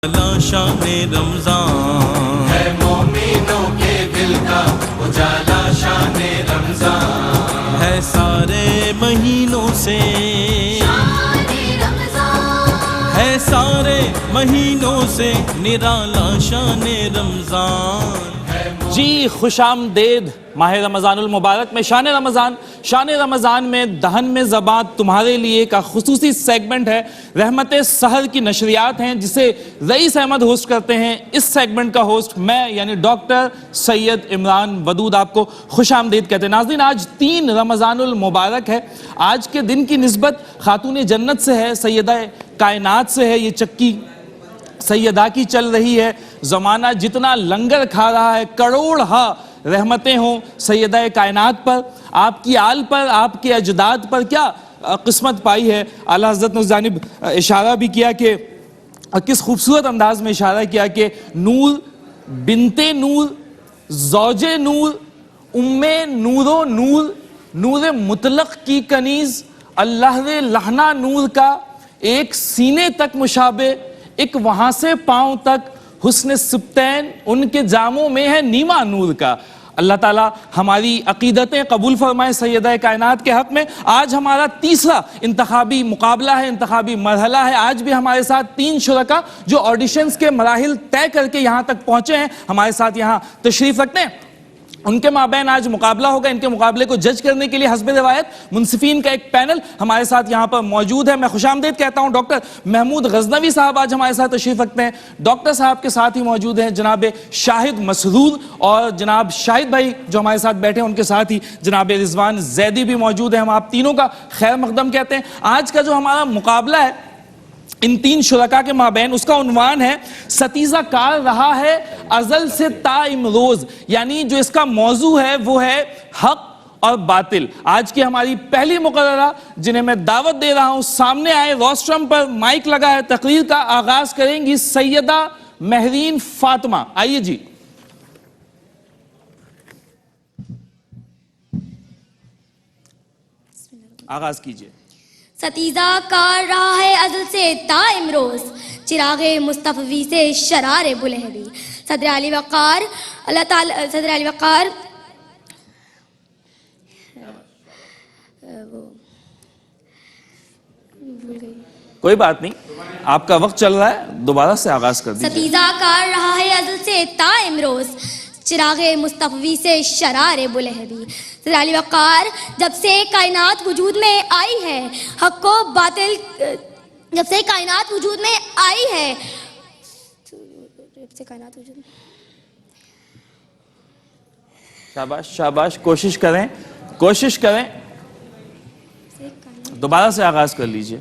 شان رمضان ہے مومنوں کے دل کا اجالا، شان رمضان ہے سارے مہینوں سے، ہے سارے مہینوں سے نرالا شان رمضان۔ جی خوش آمدید ماہ رمضان المبارک میں۔ شان رمضان میں دہن میں زباں تمہارے لیے کا خصوصی سیگمنٹ ہے، رحمت سحر کی نشریات ہیں جسے رئیس احمد ہوسٹ کرتے ہیں۔ اس سیگمنٹ کا ہوسٹ میں یعنی ڈاکٹر سید عمران ودود آپ کو خوش آمدید کہتے ہیں۔ ناظرین، آج 3 رمضان المبارک ہے۔ آج کے دن کی نسبت خاتون جنت سے ہے، سیدہ کائنات سے ہے۔ یہ چکی سیدہ کی چل رہی ہے، زمانہ جتنا لنگر کھا رہا ہے، کروڑ ہاں رحمتیں ہوں سیدہ کائنات پر، آپ کی آل پر، آپ کے اجداد پر کیا قسمت پائی ہے۔ اعلیٰ حضرت نے اس جانب اشارہ بھی کیا کہ کس خوبصورت انداز میں اشارہ کیا کہ نور، بنت نور، زوج نور، ام نور و نور، نور مطلق کی کنیز، اللہ لہنا نور کا ایک سینے تک مشابہ، ایک وہاں سے پاؤں تک حسن سبتین ان کے جاموں میں ہے نیما نور کا۔ اللہ تعالیٰ ہماری عقیدتیں قبول فرمائے سیدہ کائنات کے حق میں۔ آج ہمارا تیسرا انتخابی مقابلہ ہے، انتخابی مرحلہ ہے۔ آج بھی ہمارے ساتھ 3 شرکاء جو آڈیشنز کے مراحل طے کر کے یہاں تک پہنچے ہیں ہمارے ساتھ یہاں تشریف رکھتے ہیں۔ ان کے مابین آج مقابلہ ہوگا۔ ان کے مقابلے کو جج کرنے کے لیے حسب روایت منصفین کا ایک پینل ہمارے ساتھ یہاں پر موجود ہے۔ میں خوش آمدید کہتا ہوں ڈاکٹر محمود غزنوی صاحب آج ہمارے ساتھ تشریف رکھتے ہیں۔ ڈاکٹر صاحب کے ساتھ ہی موجود ہیں جناب شاہد مسرور، اور جناب شاہد بھائی جو ہمارے ساتھ بیٹھے ہیں ان کے ساتھ ہی جناب رضوان زیدی بھی موجود ہیں۔ ہم آپ تینوں کا خیر مقدم کہتے ہیں۔ آج کا جو ہمارا مقابلہ ہے ان 3 شرکاء کے مابین، اس کا عنوان ہے ستیزہ کار رہا ہے ازل سے تا امروز، یعنی جو اس کا موضوع ہے وہ ہے حق اور باطل۔ آج کی ہماری پہلی مقررہ جنہیں میں دعوت دے رہا ہوں سامنے آئے، روسٹرم پر مائک لگا ہے، تقریر کا آغاز کریں گی سیدہ مہرین فاطمہ۔ آئیے جی۔ آغاز کیجئے۔ ستیزہ کار رہا ہے ازل سے تا امروز، چراغ مصطفی سے شرار بلہبی۔ صدر علی وقار، اللہ تعالی صدر علی وقار کوئی بات نہیں، آپ کا وقت چل رہا ہے، دوبارہ سے آغاز کر دیجئے۔ ستیزہ کار رہا ہے ازل سے تا امروز، چراغ مصطفی سے شرار بلہبی۔ صدر علی وقار، جب سے کائنات وجود میں آئی ہے، حق و باطل جب سے کائنات وجود میں آئی ہے، شاباش شاباش، کوشش کریں، دوبارہ سے آغاز کر لیجئے۔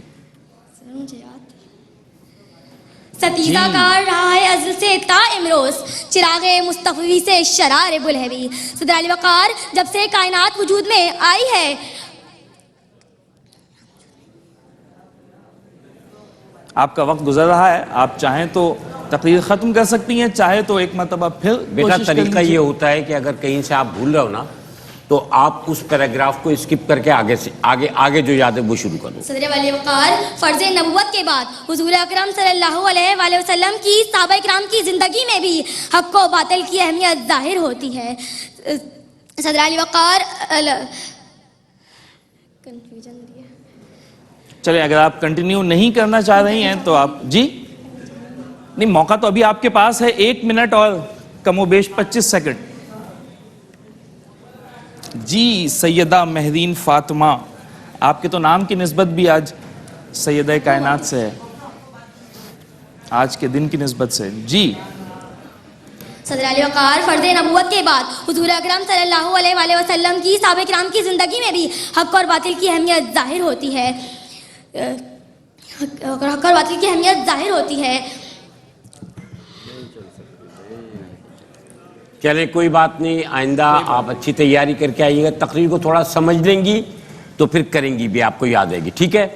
ستیزہ کار رہا ہے ازل سے تا امروز، چراغ مصطفی سے شرار بلہبی۔ صدر علی وقار، جب سے کائنات وجود میں آئی ہے۔ آپ کا وقت گزر رہا ہے، آپ چاہیں تو تقریر ختم کر سکتی ہیں، چاہے تو ایک مرتبہ پھر بیٹا طریقہ یہ ہوتا ہے کہ اگر کہیں سے آپ بھول رہے ہو نا تو آپ اس پیراگراف کو اسکپ کر کے آگے جو یاد ہے وہ شروع کرو۔ صدر علی وقار، فرض نبوت کے بعد حضور اکرم صلی اللہ علیہ وآلہ وسلم کی صحابہ کرام کی زندگی میں بھی حق و باطل کی اہمیت ظاہر ہوتی ہے۔ صدر علی وقار، چلیں اگر آپ کنٹینیو نہیں کرنا چاہ رہی ہیں تو آپ جی نہیں، موقع تو ابھی آپ کے پاس ہے 1 منٹ اور کم و بیش 25 سیکنڈ۔ جی سیدہ مہرین فاطمہ، آپ کے تو نام کی نسبت بھی آج سیدہ کائنات سے ہے، آج کے دن کی نسبت سے۔ جی صدر علی وقار، فرض نبوت کے بعد حضور اکرم صلی اللہ علیہ وآلہ وسلم کی صحابہ کرام کی زندگی میں بھی حق اور باطل کی اہمیت ظاہر ہوتی ہے، حق اور باطل کی اہمیت ظاہر ہوتی ہے۔ چلیں کوئی بات نہیں، آئندہ آپ اچھی تیاری کر کے آئیے گا، تقریر کو تھوڑا سمجھ لیں گی تو پھر کریں گی بھی، آپ کو یاد آئے گی، ٹھیک ہے؟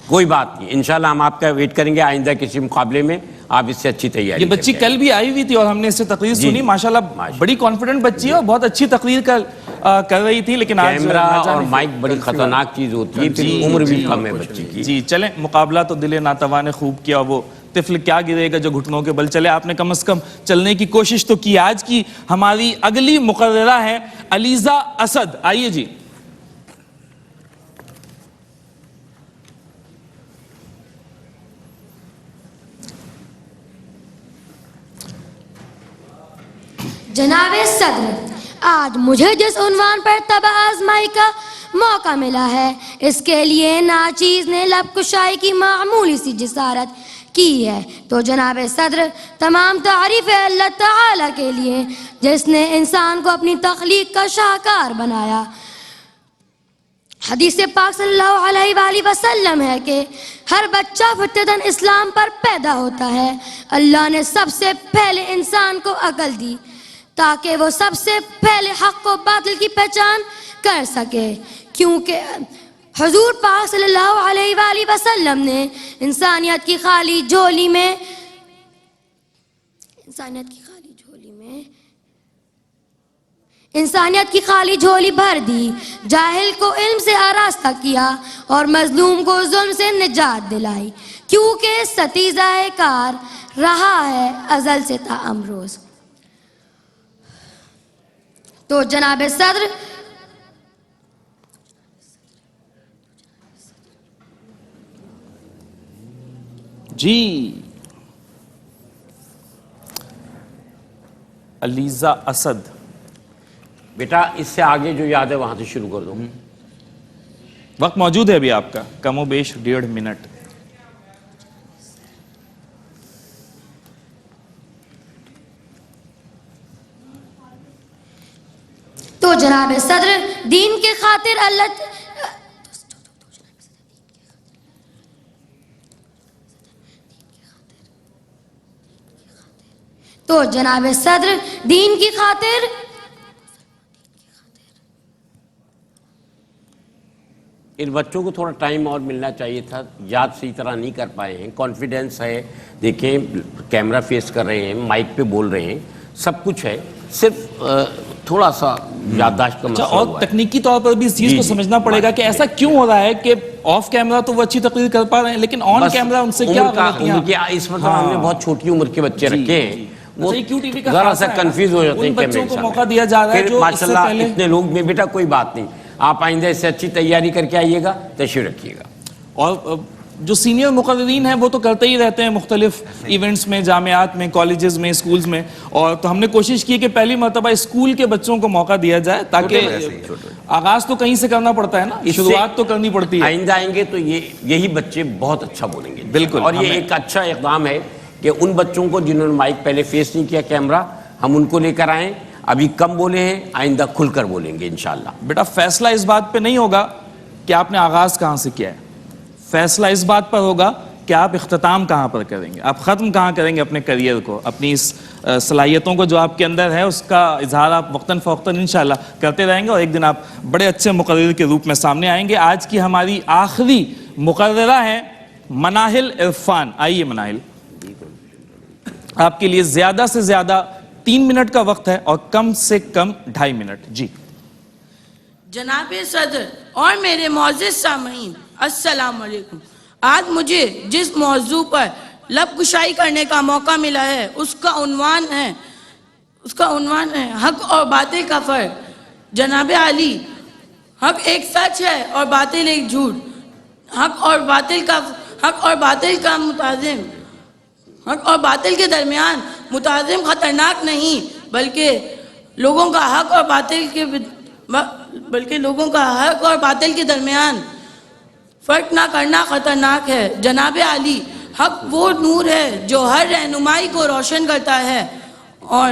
کوئی بات نہیں، انشاءاللہ ہم آپ کا ویٹ کریں گے آئندہ کسی مقابلے میں آپ اس سے اچھی تیاری۔ یہ بچی کل بھی آئی ہوئی تھی اور ہم نے اس سے تقریر سنی، ماشاءاللہ بڑی کانفیڈنٹ بچی ہے اور بہت اچھی تقریر کر رہی تھی، لیکن آج کیمرہ اور مائک بڑی خطرناک چیز ہوتی ہے، پھر عمر بھی کم ہے بچی کی۔ جی چلیں، مقابلہ تو دل ناتواں نے خوب کیا، وہ طفل کیا گرے گا جو گھٹنوں کے بل چلے. آپ نے کم از کم چلنے کی کوشش تو کی. آج کی ہماری اگلی مقررہ ہے علیزہ اسد. آئیے جی. جناب صدر، آج مجھے جس عنوان پر طبع آزمائی کا موقع ملا ہے اس کے لیے ناچیز نے لب کشائی کی معمولی سی جسارت کی ہے. تو جناب صدر، تمام تعریف ہے اللہ تعالیٰ کے لیے جس نے انسان کو اپنی تخلیق کا شاہکار بنایا. حدیث پاک صلی اللہ علیہ وآلہ وسلم ہے کہ ہر بچہ فطرتاً اسلام پر پیدا ہوتا ہے. اللہ نے سب سے پہلے انسان کو عقل دی تاکہ وہ سب سے پہلے حق و باطل کی پہچان کر سکے، کیونکہ حضور پاک صلی اللہ علیہ وآلہ وسلم نے انسانیت کی خالی جھولی بھر دی، جاہل کو علم سے آراستہ کیا اور مظلوم کو ظلم سے نجات دلائی، کیونکہ ستیزہ کار رہا ہے ازل سے تا امروز. تو جناب صدر، جی علیزہ اسد. بیٹا اس سے آگے جو یاد ہے وہاں سے شروع کر دو. وقت موجود ہے ابھی آپ کا کم و بیش 1.5 منٹ. تو جناب صدر، دین کے خاطر دین کی خاطر ان بچوں کو تھوڑا ٹائم اور ملنا چاہیے تھا. یاد صحیح طرح نہیں کر پائے ہیں. کانفیڈنس ہے، دیکھیں کیمرہ فیس کر رہے ہیں، مائک پہ بول رہے ہیں، سب کچھ ہے، صرف تھوڑا سا یادداشت کا مسئلہ ہوا ہے. اور تکنیکی طور پر بھی اس چیز کو سمجھنا پڑے گا کہ ایسا کیوں ہو رہا ہے کہ آف کیمرہ تو وہ اچھی تقریر کر پا رہے ہیں لیکن آن کیمرہ ان سے کیا غلطیاں. اس وقت ہم نے بہت چھوٹی عمر کے بچے رکھے ہیں، وہ ذرا سا کنفیوز ہو جاتے ہیں. بچوں کو موقع دیا جا رہا ہے جو اس سے پہلے. اتنے لوگ میں بیٹا کوئی بات نہیں، آپ آئندہ اس سے اچھی تیاری کر کے آئیے گا، تشریف رکھیے گا. اور جو سینئر مقررین ہیں وہ تو کرتے ہی رہتے ہیں مختلف ایونٹس میں، جامعات میں، کالجز میں، اسکولز میں. اور تو ہم نے کوشش کی کہ پہلی مرتبہ اسکول کے بچوں کو موقع دیا جائے تاکہ آغاز تو کہیں سے کرنا پڑتا ہے نا، شروعات تو کرنی پڑتی ہے. آئندہ آئیں گے تو یہی بچے بہت اچھا بولیں گے. بالکل. اور یہ ایک اچھا اقدام ہے کہ ان بچوں کو جنہوں نے مائک پہلے فیس نہیں کیا کیمرہ، ہم ان کو لے کر آئیں. ابھی کم بولے ہیں، آئندہ کھل کر بولیں گے انشاءاللہ. بیٹا فیصلہ اس بات پہ نہیں ہوگا کہ آپ نے آغاز کہاں سے کیا ہے، فیصلہ اس بات پر ہوگا کہ آپ اختتام کہاں پر کریں گے، آپ ختم کہاں کریں گے اپنے کریئر کو، اپنی اس صلاحیتوں کو جو آپ کے اندر ہے اس کا اظہار آپ وقتاً فوقتاً انشاءاللہ کرتے رہیں گے اور ایک دن آپ بڑے اچھے مقرر کے روپ میں سامنے آئیں گے. آج کی ہماری آخری مقررہ ہے مناہل عرفان. آئیے مناہل، آپ کے لیے زیادہ سے زیادہ 3 منٹ کا وقت ہے اور کم سے کم 2.5 منٹ. جی. جناب صدر اور میرے معزز سامعین، السلام علیکم. آج مجھے جس موضوع پر لب کشائی کرنے کا موقع ملا ہے اس کا عنوان ہے حق اور باطل کا فرق. جناب علی، حق ایک سچ ہے اور باطل ایک جھوٹ. حق اور باطل کے درمیان متعظم خطرناک نہیں، بلکہ لوگوں کا حق اور باطل کے درمیان فرق نہ کرنا خطرناک ہے. جناب علی، حق وہ نور ہے جو ہر رہنمائی کو روشن کرتا ہے اور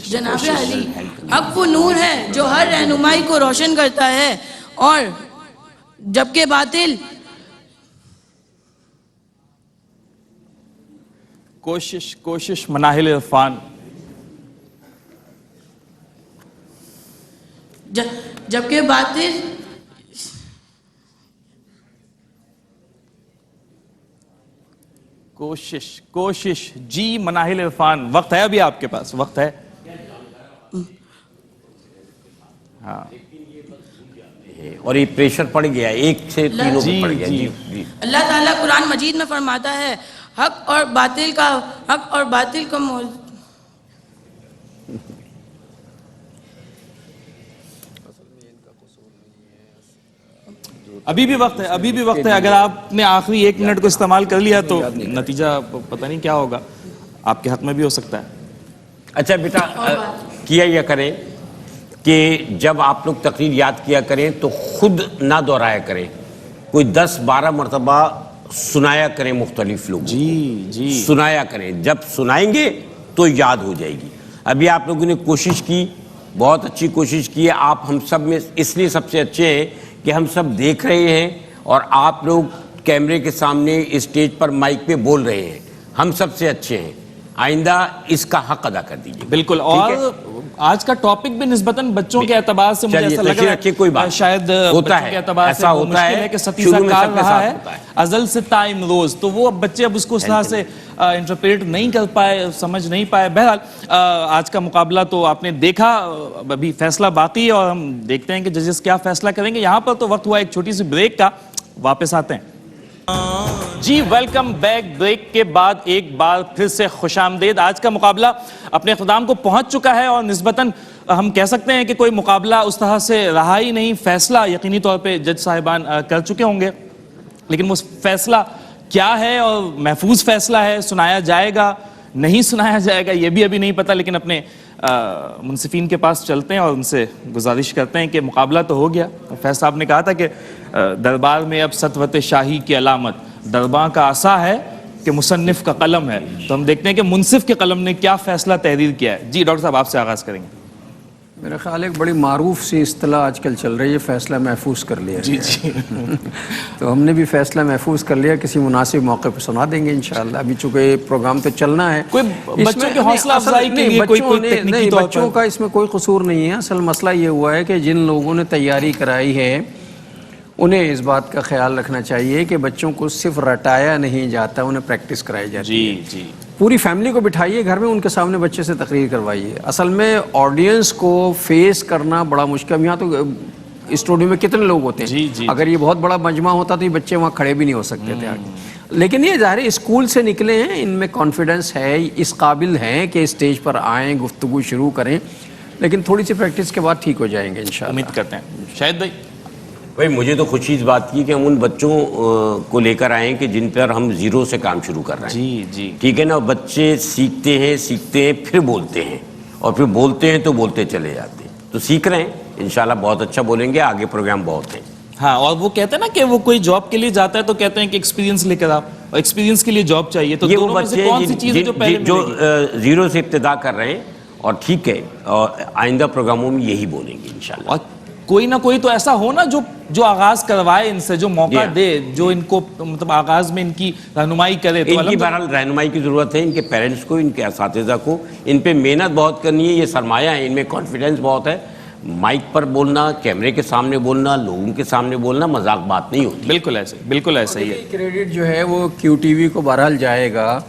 جناب علی، حق وہ نور ہے جو ہر رہنمائی کو روشن کرتا ہے اور جبکہ باطل کوشش مناہل عرفان. جبکہ باطل کوشش. جی مناہل عرفان، وقت ہے ابھی آپ کے پاس، وقت ہے. ہاں اور یہ پریشر پڑ گیا ہے 1 سے 3 پہ پڑ گیا. جی اللہ تعالیٰ قرآن مجید میں فرماتا ہے حق اور باطل کو ابھی بھی وقت ہے اگر آپ نے آخری 1 منٹ کو استعمال کر لیا تو نتیجہ پتہ نہیں کیا ہوگا, آپ کے حق میں بھی ہو سکتا ہے. اچھا بیٹا کیا یہ کریں کہ جب آپ لوگ تقریر یاد کیا کریں تو خود نہ دہرایا کریں, کوئی 10-12 مرتبہ سنایا کریں مختلف لوگ. جی سنایا کریں, جب سنائیں گے تو یاد ہو جائے گی. ابھی آپ لوگوں نے کوشش کی, بہت اچھی کوشش کی ہے. آپ ہم سب میں اس لیے سب سے اچھے ہیں کہ ہم سب دیکھ رہے ہیں اور آپ لوگ کیمرے کے سامنے اسٹیج پر مائک پہ بول رہے ہیں. ہم سب سے اچھے ہیں. آئندہ اس کا حق ادا کر دیجیے. بالکل. اور آج کا ٹاپک بھی نسبتاً بچوں کے اعتبار سے مجھے ایسا لگ رہا ہے کوئی بات شاید ہوتا ہے, کے اعتبار سے وہ مشکل ہے کہ ستیسہ کار رہا ہے ازل سے تا امروز, تو وہ بچے اب اس کو اس طرح سے انٹرپریٹ نہیں کر پائے, سمجھ نہیں پائے. بہرحال آج کا مقابلہ تو آپ نے دیکھا, ابھی فیصلہ باقی ہے اور ہم دیکھتے ہیں کہ ججز کیا فیصلہ کریں گے. یہاں پر تو وقت ہوا ایک چھوٹی سی بریک کا, واپس آتے ہیں. جی ویلکم بیک. بریک کے بعد ایک بار پھر سے خوش آمدید. آج کا مقابلہ اپنے اختتام کو پہنچ چکا ہے اور نسبتاً ہم کہہ سکتے ہیں کہ کوئی مقابلہ اس طرح سے رہا ہی نہیں. فیصلہ یقینی طور پہ جج صاحبان کر چکے ہوں گے, لیکن وہ فیصلہ کیا ہے اور محفوظ فیصلہ ہے, سنایا جائے گا نہیں سنایا جائے گا یہ بھی ابھی نہیں پتہ. لیکن اپنے منصفین کے پاس چلتے ہیں اور ان سے گزارش کرتے ہیں کہ مقابلہ تو ہو گیا. فیض صاحب نے کہا تھا کہ دربار میں اب سطوت شاہی کی علامت درباں کا عصا ہے کہ مصنف کا قلم ہے. تو ہم دیکھتے ہیں کہ منصف کے قلم نے کیا فیصلہ تحریر کیا ہے. جی ڈاکٹر صاحب آپ سے آغاز کریں گے. میرا خیال ایک بڑی معروف سی اصطلاح آج کل چل رہی ہے, فیصلہ محفوظ کر لیا. جی تو ہم نے بھی فیصلہ محفوظ کر لیا, کسی مناسب موقع پہ سنا دیں گے انشاءاللہ. ابھی چونکہ پروگرام تو چلنا ہے, کوئی بچوں کے حوصلہ افزائی کے لیے کوئی بچوں کا اس میں کوئی قصور نہیں ہے. اصل مسئلہ یہ ہوا ہے کہ جن لوگوں نے تیاری کرائی ہے انہیں اس بات کا خیال رکھنا چاہیے کہ بچوں کو صرف رٹایا نہیں جاتا, انہیں پریکٹس کرائی جاتی ہے. جی پوری فیملی کو بٹھائیے گھر میں, ان کے سامنے بچے سے تقریر کروائیے. اصل میں آڈینس کو فیس کرنا بڑا مشکل. یہاں تو اسٹوڈیو میں کتنے لوگ ہوتے ہیں, اگر یہ بہت بڑا مجمع ہوتا تو یہ بچے وہاں کھڑے بھی نہیں ہو سکتے تھے آگے. لیکن یہ ظاہر اسکول سے نکلے ہیں, ان میں کانفیڈنس ہے, اس قابل ہیں کہ اسٹیج پر آئیں, گفتگو شروع کریں. لیکن تھوڑی سی پریکٹس کے بعد ٹھیک ہو جائیں گے انشاءاللہ. امید کرتے ہیں. شاہد بھائی بھائی مجھے تو خوشی اس بات کی کہ ہم ان بچوں کو لے کر آئیں کہ جن پر ہم زیرو سے کام شروع کر رہے ہیں. جی ٹھیک ہے نا. بچے سیکھتے ہیں پھر بولتے ہیں, اور پھر بولتے ہیں تو بولتے چلے جاتے ہیں. تو سیکھ رہے ہیں انشاءاللہ, بہت اچھا بولیں گے, آگے پروگرام بہت ہیں. ہاں, اور وہ کہتے ہیں نا کہ وہ کوئی جاب کے لیے جاتا ہے تو کہتے ہیں کہ ایکسپیرینس لے کر آپ, اور ایکسپیرینس کے لیے جاب چاہیے. تو یہ وہ کون سی چیز ہے جو زیرو سے ابتدا کر رہے ہیں, اور ٹھیک ہے, اور آئندہ پروگراموں میں یہی بولیں گے انشاءاللہ. اور کوئی نہ کوئی تو ایسا ہو نا جو آغاز کروائے ان سے, جو موقع دے, جو ان کو مطلب آغاز میں ان کی رہنمائی کرے. تو ان کی بہرحال رہنمائی کی ضرورت ہے, ان کے پیرنٹس کو, ان کے اساتذہ کو. ان پہ محنت بہت کرنی ہے, یہ سرمایہ ہے, ان میں کانفیڈنس بہت ہے. مائک پر بولنا, کیمرے کے سامنے بولنا, لوگوں کے سامنے بولنا مذاق بات نہیں ہوتی. بالکل ایسے ہی ہے. کریڈٹ جو ہے وہ کیو ٹی وی کو بہرحال جائے گا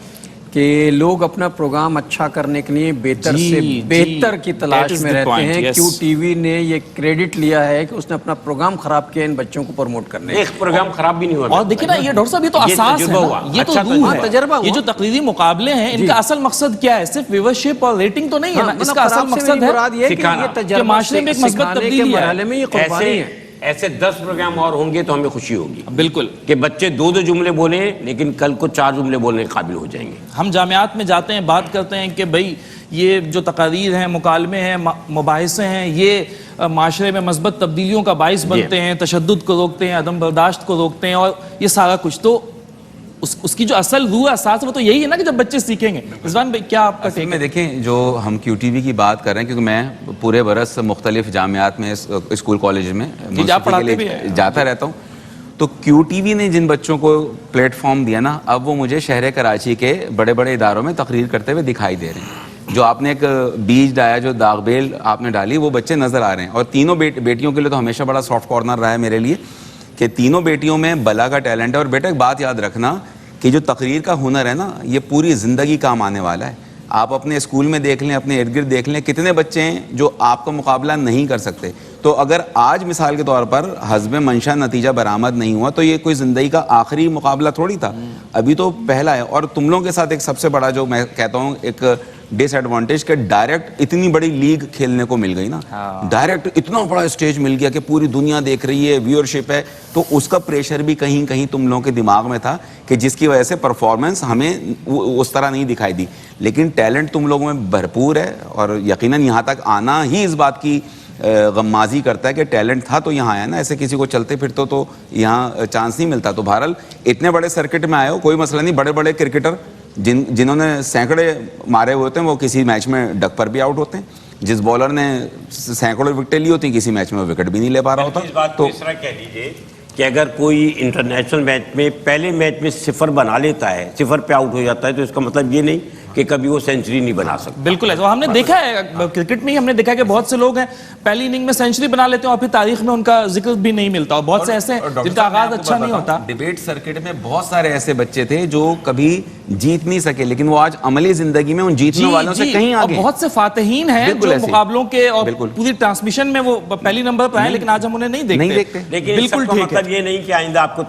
کہ لوگ اپنا پروگرام اچھا کرنے کے لیے بہتر سے بہتر کی تلاش میں رہتے ہیں. کیو ٹی وی نے یہ کریڈٹ لیا ہے کہ اس نے اپنا پروگرام خراب کیا ان بچوں کو پروموٹ کرنے. ایک پروگرام خراب بھی نہیں ہوا. اور دیکھیں نا یہ ڈاکٹر صاحب, یہ تو اساس ہے, یہ تو روح ہے, تجربہ. یہ جو تقریری مقابلے ہیں ان کا اصل مقصد کیا ہے؟ صرف ویورشپ اور ریٹنگ تو نہیں ہے نا, اس کا اصل مقصد ہے کہ معاشرے میں ایک مثبت تبدیلی ہے. ایسے 10 پروگرام اور ہوں گے تو ہمیں خوشی ہوگی. بالکل, کہ بچے 2 جملے بولیں لیکن کل کو 4 جملے بولنے کے قابل ہو جائیں گے. ہم جامعات میں جاتے ہیں, بات کرتے ہیں کہ بھائی یہ جو تقاریر ہیں, مکالمے ہیں, مباحثے ہیں, یہ معاشرے میں مثبت تبدیلیوں کا باعث بنتے ہیں, تشدد کو روکتے ہیں, عدم برداشت کو روکتے ہیں, اور یہ سارا کچھ. تو اس کی جو اصل روح اساس وہ تو یہی ہے نا کہ جب بچے سیکھیں گے. رضوان بھائی کیا آپ کا ٹیک ہے؟ دیکھیں, جو ہم کیو ٹی وی کی بات کر رہے ہیں, کیونکہ میں پورے برس مختلف جامعات میں, اسکول کالج میں جاتا رہتا ہوں, تو کیو ٹی وی نے جن بچوں کو پلیٹ فارم دیا نا, اب وہ مجھے شہر کراچی کے بڑے بڑے اداروں میں تقریر کرتے ہوئے دکھائی دے رہے ہیں. جو آپ نے ایک بیج ڈایا, جو داغ بیل آپ نے ڈالی, وہ بچے نظر آ رہے ہیں. اور تینوں بیٹیوں کے لیے تو ہمیشہ بڑا سافٹ کارنر رہا ہے میرے لیے کہ تینوں بیٹیوں میں بلا کا ٹیلنٹ ہے. اور بیٹا ایک بات یاد رکھنا کہ جو تقریر کا ہنر ہے نا, یہ پوری زندگی کام آنے والا ہے. آپ اپنے اسکول میں دیکھ لیں, اپنے ارد گرد دیکھ لیں, کتنے بچے ہیں جو آپ کا مقابلہ نہیں کر سکتے. تو اگر آج مثال کے طور پر حسب منشا نتیجہ برآمد نہیں ہوا تو یہ کوئی زندگی کا آخری مقابلہ تھوڑی تھا, ابھی تو پہلا ہے. اور تم لوگوں کے ساتھ ایک سب سے بڑا جو میں کہتا ہوں ایک ڈس ایڈوانٹیج کہ ڈائریکٹ اتنی بڑی لیگ کھیلنے کو مل گئی نا, ڈائریکٹ اتنا بڑا اسٹیج مل گیا کہ پوری دنیا دیکھ رہی ہے, ویورشپ ہے, تو اس کا پریشر بھی کہیں کہیں تم لوگوں کے دماغ میں تھا کہ جس کی وجہ سے پرفارمنس ہمیں اس طرح نہیں دکھائی دی. لیکن ٹیلنٹ تم لوگوں میں بھرپور ہے, اور یقیناً یہاں تک آنا ہی اس بات کی غمازی کرتا ہے کہ ٹیلنٹ تھا تو یہاں آیا نا, ایسے کسی کو چلتے پھرتے تو یہاں چانس نہیں ملتا. تو بہرحال اتنے بڑے سرکٹ میں آئے ہو, کوئی مسئلہ نہیں. بڑے بڑے کرکٹر جنہوں نے سینکڑے مارے ہوتے ہیں وہ کسی میچ میں ڈک پر بھی آؤٹ ہوتے ہیں. جس بولر نے سینکڑوں وکٹیں لی ہوتی ہیں کسی میچ میں وہ وکٹ بھی نہیں لے پا رہا ہوتا. اس بات کو اس طرح کہہ لیجیے کہ اگر کوئی انٹرنیشنل میچ میں پہلے میچ میں 0 بنا لیتا ہے, 0 پہ آؤٹ ہو جاتا ہے, تو اس کا مطلب یہ نہیں کہ کبھی وہ سینچری نہیں بنا سکتا. بالکل ایسا ہم نے دیکھا ہے کرکٹ میں ہی, ہم نے دیکھا کہ بہت سے لوگ ہیں پہلی اننگ میں سینچری بنا لیتے ہیں اور پھر تاریخ میں ان کا ذکر بھی نہیں ملتا, اور بہت سے ایسے ہیں جن کا آغاز اچھا نہیں ہوتا. ڈیبیٹ سرکٹ میں بہت سارے ایسے بچے تھے جو کبھی جیت نہیں سکے, لیکن وہ آج عملی زندگی میں ان جیتنے والوں سے کہیں آگے. اور بہت سے فاتحین ہیں جو مقابلوں کے اور پوری ٹرانسمیشن میں وہ پہلی نمبر پر ہیں, لیکن آج ہم انہیں نہیں دیکھتے. لیکن بالکل مطلب یہ نہیں کہ آئندہ آپ کو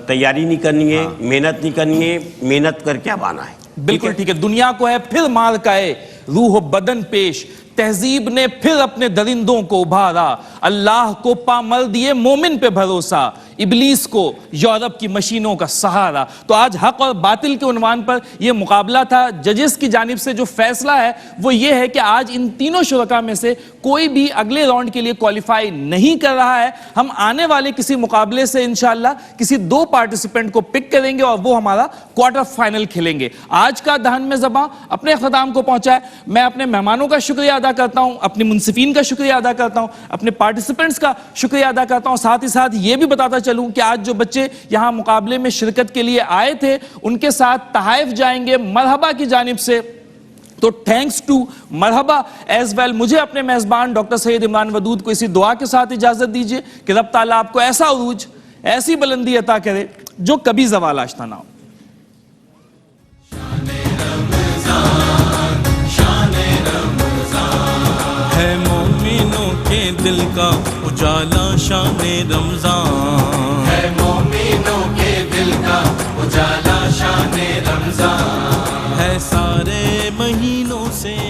تیاری نہیں کرنی ہے, محنت نہیں کرنی ہے, محنت کر کے اب آنا ہے. بالکل ٹھیک ہے. دنیا کو ہے پھر مار کائے روح و بدن پیش, تہذیب نے پھر اپنے درندوں کو ابھارا, اللہ کو پامر دیے مومن پہ بھروسہ, ابلیس کو یورپ کی مشینوں کا سہارا. تو آج حق اور باطل کے عنوان پر یہ مقابلہ تھا. ججز کی جانب سے جو فیصلہ ہے وہ یہ ہے کہ آج ان تینوں شرکا میں سے کوئی بھی اگلے راؤنڈ کے لیے کوالیفائی نہیں کر رہا ہے. ہم آنے والے کسی مقابلے سے انشاءاللہ کسی 2 پارٹیسپینٹ کو پک کریں گے اور وہ ہمارا کوارٹر فائنل کھیلیں گے. آج کا دہن میں زباں اپنے اختتام کو پہنچا ہے. میں اپنے مہمانوں کا شکریہ ادا کرتا ہوں, اپنے منصفین کا شکریہ ادا کرتا ہوں, اپنے پارٹیسپینٹس کا شکریہ ادا کرتا ہوں. ساتھ ہی ساتھ یہ بھی بتاتا چلوں کہ آج جو بچے یہاں مقابلے میں شرکت کے لیے آئے تھے ان کے ساتھ تحائف جائیں گے مرحبا کی جانب سے. تو تھینکس ٹو مرحبا ایز ویل. مجھے اپنے میزبان ڈاکٹر سید عمران ودود کو اسی دعا کے ساتھ اجازت دیجیے کہ رب تعالیٰ آپ کو ایسا عروج, ایسی بلندی عطا کرے جو کبھی زوال آشنا نہ ہو. ہے مومنوں کے دل کا اجالا شان رمضان, ہے مومنوں کے دل کا اجالا شان رمضان, ہے سارے مہینے